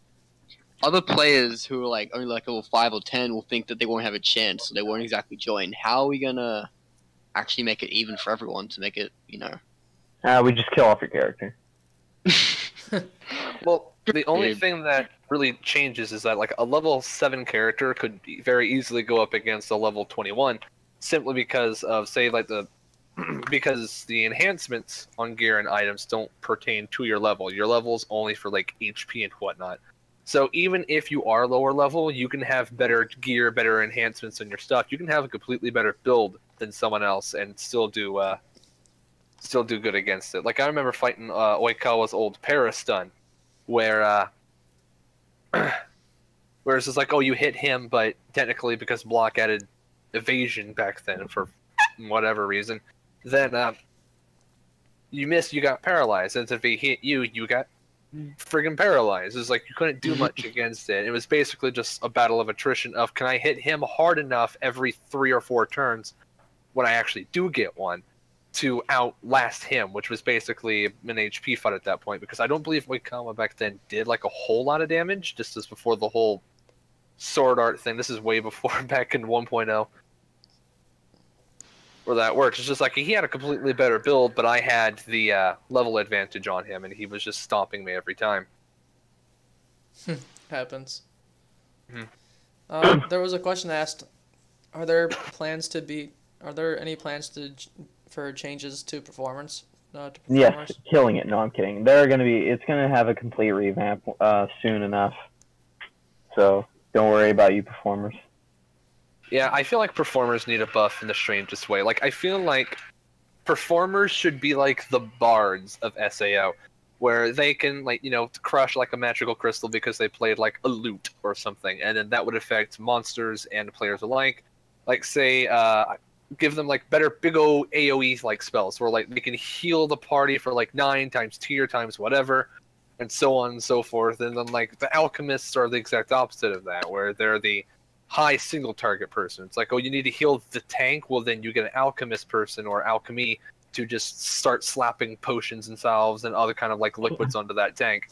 Other players who are like only like level 5 or 10 will think that they won't have a chance, so they won't exactly join. How are we gonna actually make it even for everyone to make it, We just kill off your character. Well, the only thing that really changes is that like a level 7 character could very easily go up against a level 21, simply because of say like because the enhancements on gear and items don't pertain to your level. Your level is only for like HP and whatnot. So even if you are lower level, you can have better gear, better enhancements on your stuff. You can have a completely better build than someone else and still do good against it. Like I remember fighting Oikawa's old Parastun, where it's just like, oh, you hit him, but technically because block added evasion back then for whatever reason, then you missed, you got paralyzed, and if he hit you, you got friggin' paralyzed. It's like you couldn't do much against it. It was basically just a battle of attrition of can I hit him hard enough every 3 or 4 turns when I actually do get one to outlast him, which was basically an HP fight at that point, because I don't believe Oikawa back then did like a whole lot of damage, just as before the whole sword art thing. This is way before, back in 1.0, where that works. It's just like he had a completely better build, but I had the level advantage on him, and he was just stomping me every time. Happens. Mhm. There was a question asked, are there any plans for changes to performance? Yes, killing it. No, I'm kidding. It's gonna have a complete revamp soon enough. So don't worry about you performers. Yeah, I feel like performers need a buff in the strangest way. Like, I feel like performers should be like the bards of SAO, where they can, like, crush like a magical crystal because they played like a lute or something, and then that would affect monsters and players alike. Like, say, give them like better big O AoE like spells, where like they can heal the party for like 9 times tier times whatever, and so on and so forth. And then like the alchemists are the exact opposite of that, where they're the high single target person. It's like, oh, you need to heal the tank, well then you get an alchemist person or alchemy to just start slapping potions and salves and other kind of like liquids onto that tank.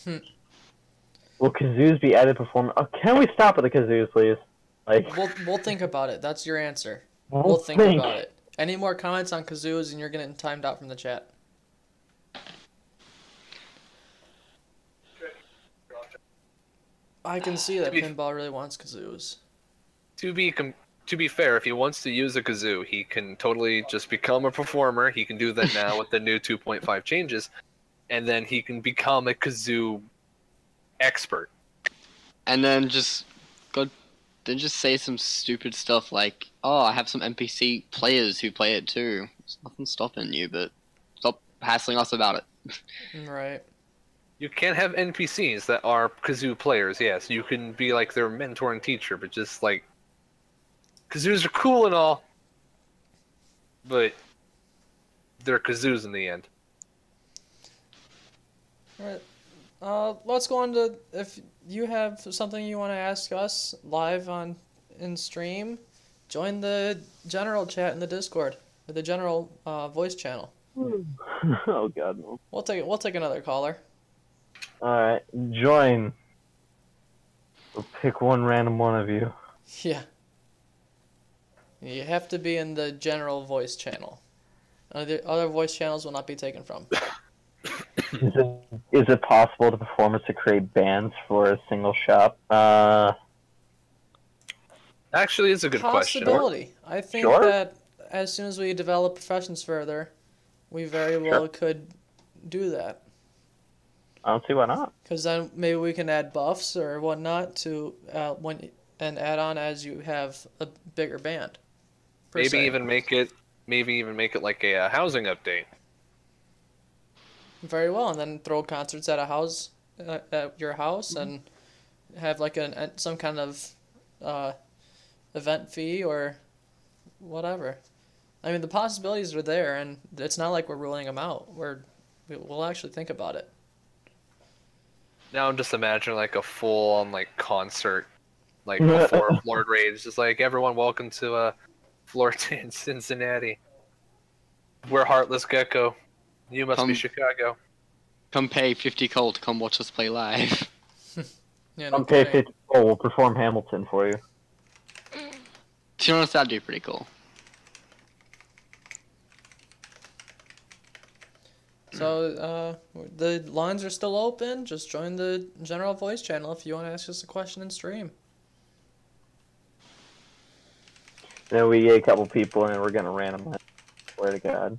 Will kazoos be added performance? Oh, can we stop at the kazoos, please? Like, We'll think about it. That's your answer. We'll We'll think about it. Any more comments on kazoos and you're getting timed out from the chat. I can see that Pinball really wants kazoos. To be fair, if he wants to use a kazoo, he can totally just become a performer. He can do that now with the new 2.5 changes, and then he can become a kazoo expert. And then just say some stupid stuff like, "Oh, I have some NPC players who play it too." There's nothing stopping you, but stop hassling us about it. Right. You can have NPCs that are kazoo players, yes. You can be like their mentor and teacher, but just like kazoos are cool and all, but they're kazoos in the end. Alright. Let's go on to, if you have something you want to ask us live in stream, join the general chat in the Discord, or the general voice channel. Oh god, no. We'll take another caller. Alright, join. We'll pick one random one of you. Yeah. You have to be in the general voice channel. Other voice channels will not be taken from. Is it possible to performers to create bans for a single shop? Actually, it's a good question. Possibility. I think that as soon as we develop professions further, we very well could do that. I don't see why not. Because then maybe we can add buffs or whatnot to and add on as you have a bigger band. Maybe even make it like a housing update. Very well, and then throw concerts at at your house, and have like some kind of event fee or whatever. I mean, the possibilities are there, and it's not like we're ruling them out. We'll actually think about it. Now I'm just imagining like a full-on like concert, like before Floor Rage. Just like everyone, welcome to Floor in Cincinnati. We're Heartless Gecko. You must be Chicago. Come pay 50 gold to come watch us play live. Yeah, Come no pay kidding. 50 gold, we'll perform Hamilton for you. To be honest, that'd be pretty cool. So, the lines are still open. Just join the general voice channel if you want to ask us a question in stream. Then we get a couple people and we're gonna randomize. Swear to God.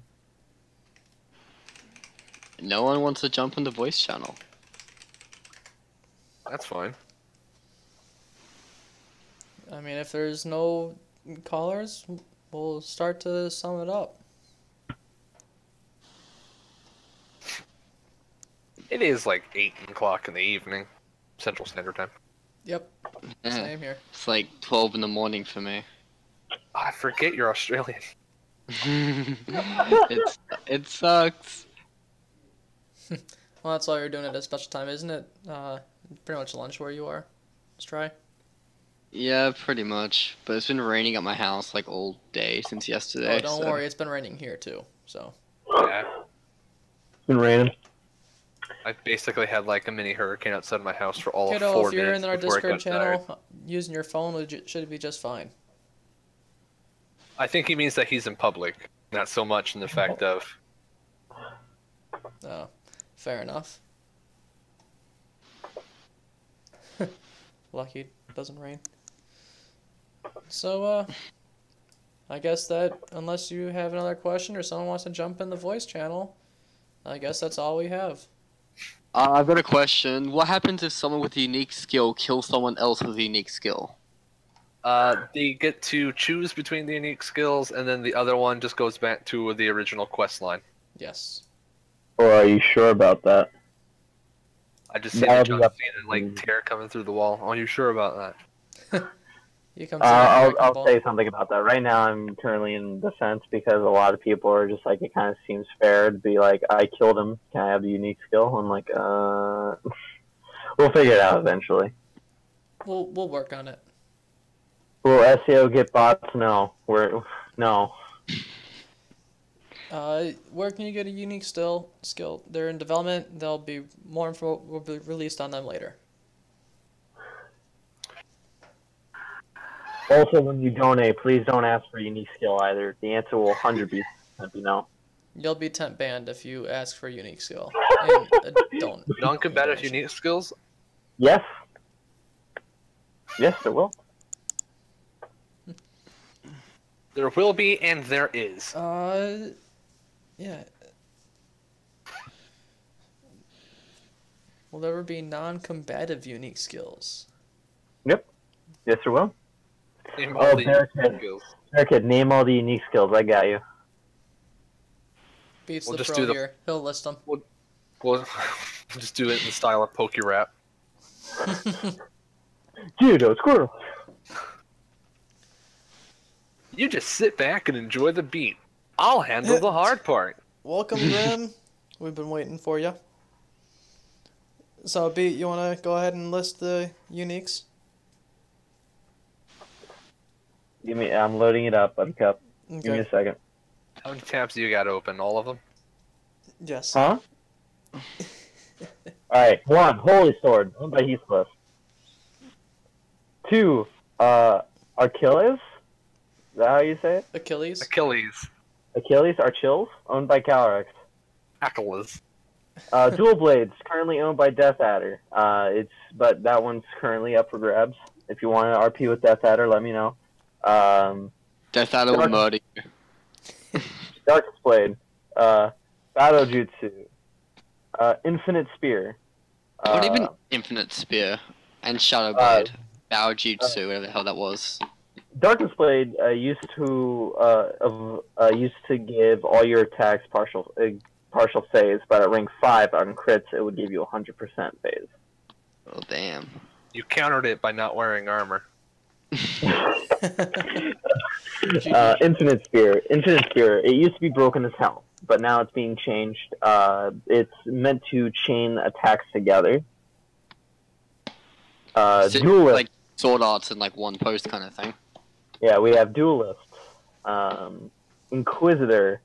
No one wants to jump in the voice channel. That's fine. I mean, if there's no callers, we'll start to sum it up. It is like 8 o'clock in the evening, Central Standard Time. Yep, Yeah, same here. it's like 12 in the morning for me. I forget you're Australian. It sucks. Well, that's all you're doing at a special time, isn't it? Pretty much lunch where you are. Let's try. Yeah, pretty much. But it's been raining at my house like all day since yesterday. Oh, don't so- worry, it's been raining here too. So. Yeah. It's been raining. I basically had like a mini hurricane outside my house for all of Kiddo, 4 if you're minutes in our before it Discord got channel, tired. using your phone should be just fine. I think he means that he's in public, not so much in the fact of. Oh, fair enough. Lucky it doesn't rain. So, I guess that, unless you have another question or someone wants to jump in the voice channel, I guess that's all we have. I've got a question. What happens if someone with a unique skill kills someone else with a unique skill? They get to choose between the unique skills, and then the other one just goes back to the original quest line. Yes. Or are you sure about that? I just see the That'll be junk up scene and like tear coming through the wall. Are you sure about that? You come I'll say something about that. Right now, I'm currently in defense because a lot of people are just like, it kind of seems fair to be like, I killed him. Can I have the unique skill? I'm like, we'll figure it out eventually. We'll work on it. Will SEO get bots? No. No. Where can you get a unique skill? They're in development. There'll be more info will be released on them later. Also, when you donate, please don't ask for unique skill either. The answer will 100% be no. You'll be temp banned if you ask for a unique skill. And, don't. Non-combative unique skills? Yes. Yes, it will. There will be, and there is. Yeah. Will there ever be non-combative unique skills? Yep. Yes, there will. Name all the unique Bearcat. skills. Bearcat, name all the unique skills. I got you. Beats We'll the just pro do the- here. He'll list them. We'll just do it in the style of Poke Rap. Judo, squirrel. You just sit back and enjoy the beat. I'll handle the hard part. Welcome, Grim. We've been waiting for you. So, Beat, you want to go ahead and list the uniques? I'm loading it up, Buttercup. Give me Okay. a second. How many tabs do you got open? All of them? Yes. Huh? Alright, 1, Holy Sword, owned by Heathcliff. 2, Achilles? Is that how you say it? Achilles. Achilles. Achilles Archilles, owned by Calyrex. Achilles. Dual Blades, currently owned by Death Adder. But that one's currently up for grabs. If you want to RP with Death Adder, let me know. Death Adder will murder you. Darkest Blade, Battle Jutsu, Infinite Spear. Not even Infinite Spear and Shadow Blade. Bao Jutsu, whatever the hell that was. Darkest Blade used to give all your attacks partial phase, but at rank 5 on crits, it would give you 100% phase. Oh, damn. You countered it by not wearing armor. Infinite Spear. It used to be broken as hell, but now it's being changed. It's meant to chain attacks together. Duelist. Like sword arts in like one post kind of thing. Yeah, we have Duelist, Inquisitor,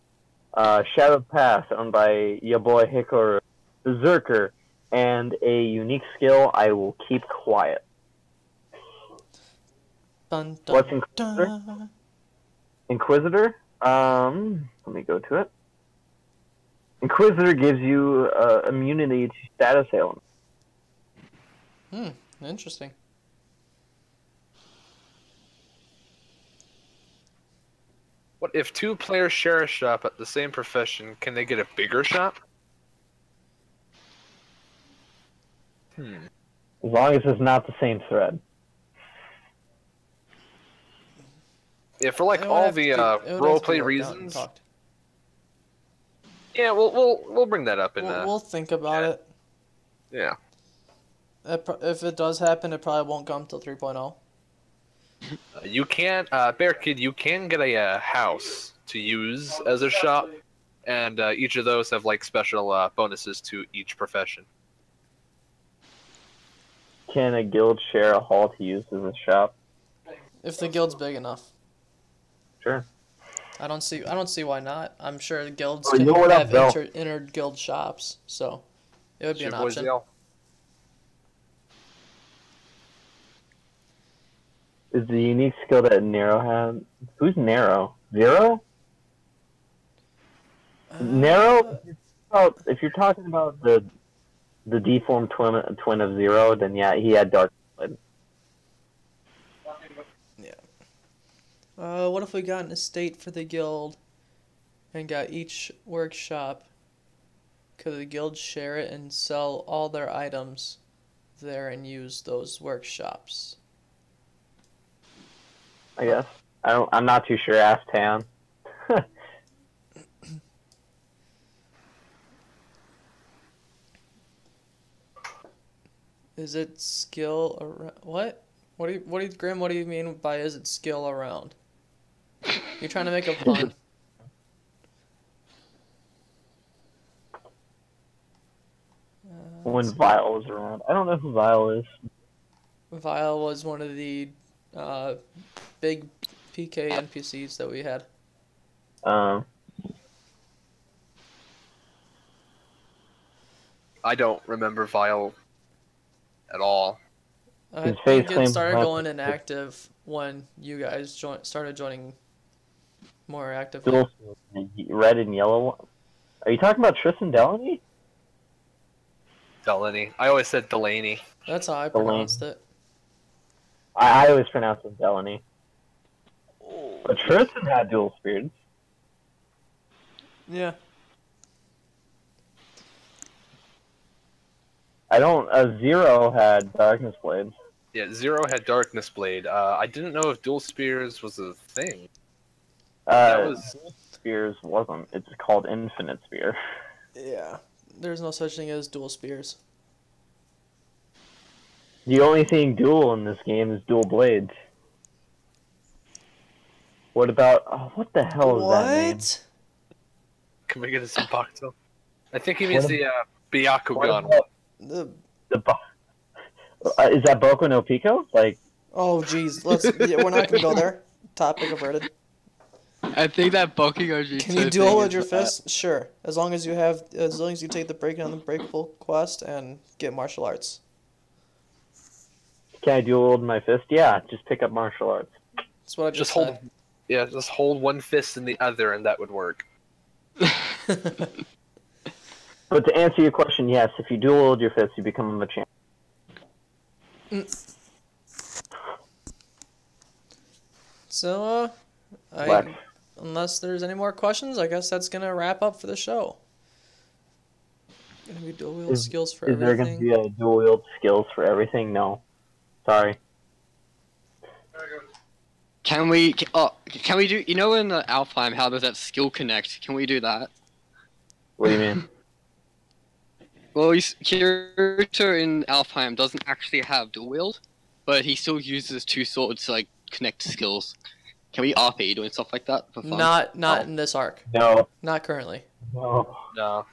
Shadow Pass, owned by your boy Hikaru, Berserker, and a unique skill, I will keep quiet. Dun, dun, What's Inquisitor? dun. Inquisitor? Let me go to it. Inquisitor gives you immunity to status ailments. Interesting. What if two players share a shop at the same profession? Can they get a bigger shop? As long as it's not the same thread. Yeah, for like It would all have the to be- it would have to be roleplay worked out and reasons. talked. Yeah, we'll bring that up in We'll think about it. yeah. If it does happen, it probably won't come till 3.0. You can Bear Kid, you can get a house to use as a shop, and each of those have like special bonuses to each profession. Can a guild share a hall to use as a shop? If the guild's big enough. Sure. I don't see why not. I'm sure the guilds Oh, can you know what have Bill? inter-guild shops, so it would be Your an boys option. yell. Is the unique skill that Nero had? Who's Nero? Zero? Nero? If you're talking about the deformed twin of Zero, then yeah, he had Dark Blood. What if we got an estate for the guild and got each workshop? Could the guild share it and sell all their items there and use those workshops? I guess. I'm not too sure. Ask Tan. Is it skill around? What? What do you, Grim? What do you mean by is it skill around? You're trying to make a pun. When Vile was around. I don't know who Vile is. Vile was one of the big PK NPCs that we had. I don't remember Vile at all. I His think face it claims started left- going inactive when you guys started joining more actively. Dual red and yellow one. Are you talking about Tristan Delaney? Delaney. I always said Delaney. That's how I Delaney. pronounced it. I always pronounce it Delaney. But Tristan had dual spears. Yeah. I don't. Zero had Darkness Blades. Yeah, Zero had Darkness Blade. I didn't know if Dual Spears was a thing. That was Spears wasn't. It's called Infinite Spear. Yeah. There's no such thing as dual spears. The only thing dual in this game is dual blades. What about? Oh, what the hell is that name? What? Can we get a Zanpakuto? I think he means What the What Byakugan. about The is that Boku no Pico? Like, Oh, jeez. We're not gonna go there. Topic averted. I think that bulking OG. Can you duel with your fists? Sure. As long as you take the break on the breakable quest and get martial arts. can I dual wield my fist? Yeah, just pick up martial arts. That's what I Just just hold. Yeah, just hold one fist in the other, and that would work. said. But to answer your question, yes, if you dual wield your fist, you become a champ. So, Flex. unless there's any more questions, I guess that's gonna wrap up for the show. Gonna be dual wield skills for Is there going to everything. be a dual wield skills for everything? No. Sorry. Can we do? You know in the Alfheim how there's that skill connect? Can we do that? What do you mean? Well, Kirito in Alfheim doesn't actually have dual wield, but he still uses two swords to like connect skills. Can we RP doing stuff like that for fun? Not in this arc. No. Not currently. No. No.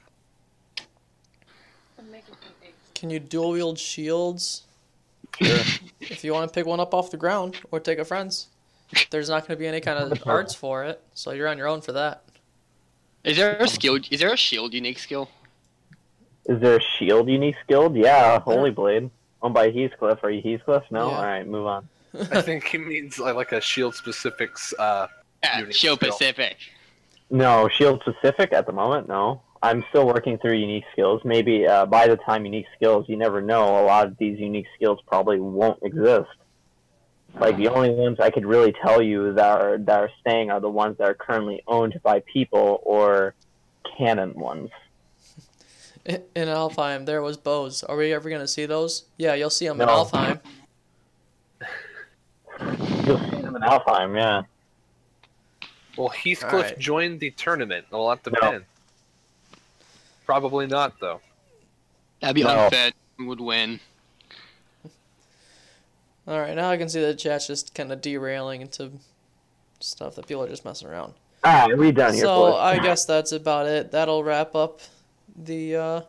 Can you dual wield shields? Sure. If you want to pick one up off the ground or take a friend's, there's not going to be any kind of arts for it, so you're on your own for that. Is there a skill? Is there a shield unique skill? Is there a shield unique skill? Yeah, Holy Blade. Owned by Heathcliff. Are you Heathcliff? No? Yeah. Alright, move on. I think he means like a shield specifics. Yeah, unique shield skill. Pacific. No, shield specific at the moment, no. I'm still working through unique skills. Maybe by the time unique skills, you never know, a lot of these unique skills probably won't exist. Like, the only ones I could really tell you that are staying are the ones that are currently owned by people or canon ones. In Alfheim, there was bows. Are we ever going to see those? Yeah, you'll see them in No. Alfheim. You'll see them in Alfheim, yeah. Well, Heathcliff Alright. joined the tournament. A lot depend. Probably not, though. That'd be No. unfair. Who would win? Alright, now I can see the chat's just kind of derailing into stuff that people are just messing around. Alright, we done here, So boys. I guess that's about it. That'll wrap up the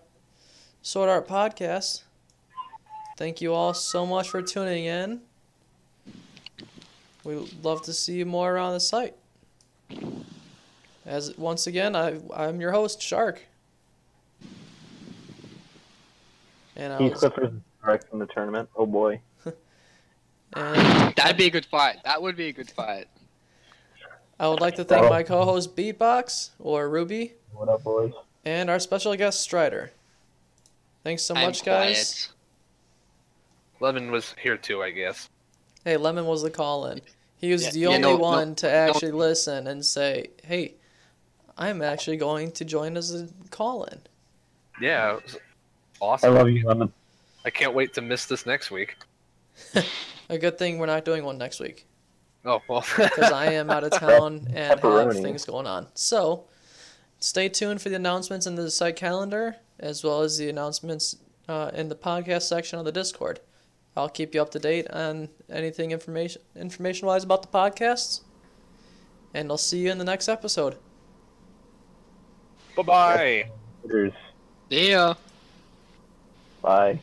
Sword Art podcast. Thank you all so much for tuning in. We'd love to see you more around the site. As once again, I'm your host, Shark. And Heathcliff is direct from the tournament. Oh boy. and That'd be a good fight. That would be a good fight. I would like to thank my co-host Beatbox, or Ruby, What up, boys? and our special guest Stryder. Thanks so I'm much, guys. quiet. Lemon was here too, I guess. Hey, Lemon was the call-in. He was Yeah, the yeah, only no, one to actually listen and say, hey, I'm actually going to join as a call-in. Yeah, it was I awesome. love you, Lemon. I can't wait to miss this next week. A good thing we're not doing one next week, Oh, well. because I am out of town and have Pepperoni. things going on. So, stay tuned for the announcements in the site calendar, as well as the announcements in the podcast section of the Discord. I'll keep you up to date on anything information-wise about the podcasts, and I'll see you in the next episode. Bye-bye. Cheers. See ya. Bye.